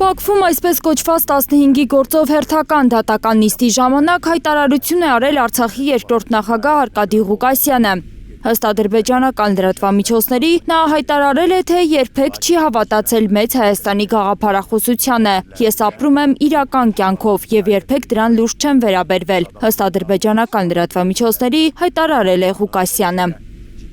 Բաքվում այսպես կոչված 15-ի գործով հերթական դատական նիստի ժամանակ հայտարարություն է արել Արցախի երկրորդ նախագահ Արկադի Ղուկասյանը։ Ըստ ադրբեջանական լրատվամիջոցների նա հայտարարել է, թե երբեք չի հավատացել Մեծ Հայաստանի գաղափարախոսությանը։ Ես ապրում եմ իրական կյանքով և երբեք դրան լուրջ չեմ վերաբերվել, ըստ ադրբեջանական լրատվամիջոցների հայտարարել է Ղուկասյանը։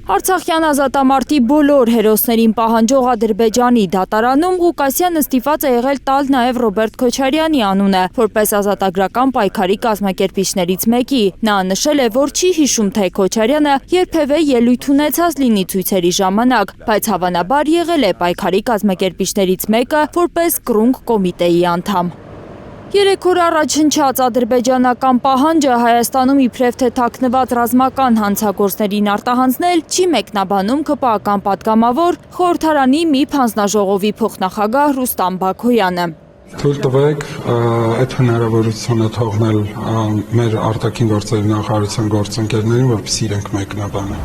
Արցախյան ազատամարտի բոլոր հերոսներին պահանջող Ադրբեջանի դատարանում Ղուկասյանը ստիպված է եղել տալ նաև Ռոբերտ Քոչարյանի անունը, որպես ազատագրական պայքարի կազմակերպիչներից մեկի։ Նա նշել է, որ չի հիշում, թե Քոչարյանը երբևէ ելույթ ունեցած լինի ցույցերի ժամանակ, բայց հավանաբար եղել է պայքարի կազմակերպիչներից մեկը որպես կռունկ կոմիտեի անդամ։ 3 օր առաջ հնչած ադրբեջանական պահանջը Հայաստանում իբրև թե թաքնված ռազմական հանցագործներին արտահանձնել չի մեկնաբանում ԿՊԱ-ական պատգամավոր խորհրդարանի ՄԻՊ հանձնաժողովի փոխնախագահ Ռուստամ Բաքոյանը։ Թույլ տվեք այդ հնարավորությունը թողնել մեր արտաքին գործերի նախարարության գործընկերներին, որպեսզի իրենք մեկնաբանեն։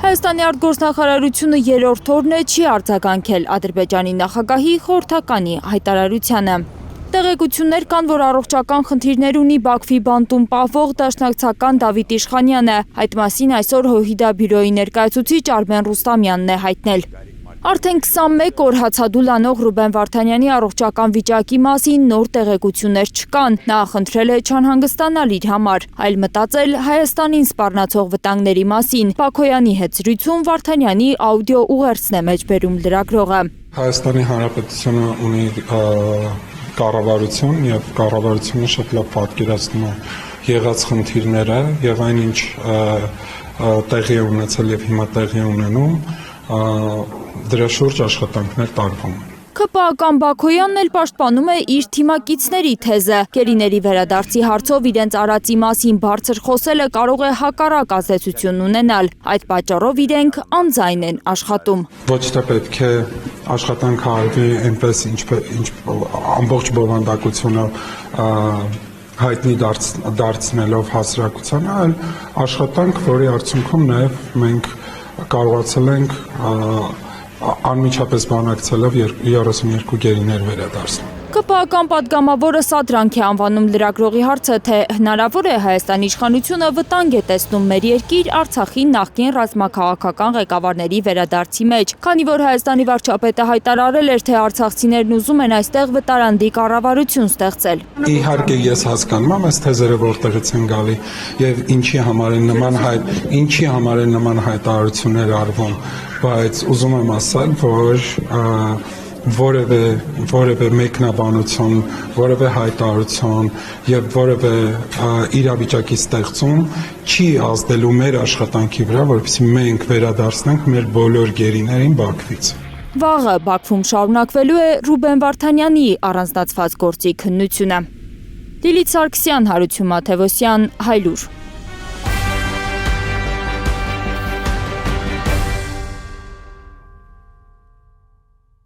Հայաստանի արտգործնախարարությունը 3-րդ օրն է չի արձագանքել Ադրբեջանի նախագահի խորհրդականի հայտարարությանը։ Տեղեկություններ կան, որ առողջական խնդիրներ ունի Բաքվի բանտում պահվող դաշնակցական Դավիթ Իշխանյանը։ Այդ մասին այսօր ՀՅԴ բյուրոյի ներկայացուցիչ Արմեն Ռուստամյանն է հայտնել։ Արդեն 21 օր հացադուլ անող Ռուբեն Վարդանյանի առողջական վիճակի մասին նոր տեղեկություններ չկան։ Նա խնդրել է չանհանգստանալ իր համար, այլ մտածել Հայաստանին սպառնացող վտանգների մասին։ Բաքոյանի հետ զրույցում Վարդանյանի աուդիո ուղերձն է մեջբերում լրագրողը։ Հայաստանի Հանրապետությունը ունի կառավարություն եւ կառավարությունը շատ լավ պատկերացնում է եղած խնդիրները եւ այնինչ տեղի է ունեցել եւ հիմա տեղի է ունենում դրա շուրջ աշխատանքներ տարվում են։ ԿՊԱ-ական Բաքոյանն էլ պաշտպանում է իր թիմակիցների թեզը։ Գերիների վերադարձի հարցով իրենց արածի մասին բարձր խոսելը կարող է հակառակ ազդեցություն ունենալ։ Այդ պատճառով իրենք անձայն են աշխատում։ Ոչ թե պետք է աշխատանքը արվի այնպես ինչ ամբողջ բովանդակությունը հայտնի դարձնելով հասարակությանը, այլ աշխատանք, որի արդյունքում նաև մենք կարողացել ենք անմիջապես բանակցելով 32 գերիներ վերադարձնել։ ԿՊԱ-ական պատգամավորը սադրանք է անվանում լրագրողի հարցը, թե հնարավոր է Հայաստանի իշխանությունը վտանգ է տեսնում մեր երկիր Արցախի նախկին ռազմաքաղաքական ղեկավարների վերադարձի մեջ, քանի որ Հայաստանի վարչապետը հայտարարել էր, թե արցախցիներն ուզում են այստեղ վտարանդի կառավարություն ստեղծել։ Իհարկե ես հասկանում եմ այս թեզերը որտեղից են գալի եւ ինչի համար են նման հայտարարություններ արվում, բայց ուզում եմ ասել, որ որևէ մեկնաբանություն, որևէ հայտարարություն եւ որևէ իրավիճակի ստեղծում չի ազդելու մեր աշխատանքի վրա, որովհետեւ մենք վերադարձնենք մեր բոլոր գերիներին Բաքվից։ Վաղը Բաքվում շարունակվելու է Ռուբեն Վարդանյանի առանձնացված գործի քննությունը։ Լիլիթ Սարգսյան, Հարություն Մաթևոսյան, Հայլուր։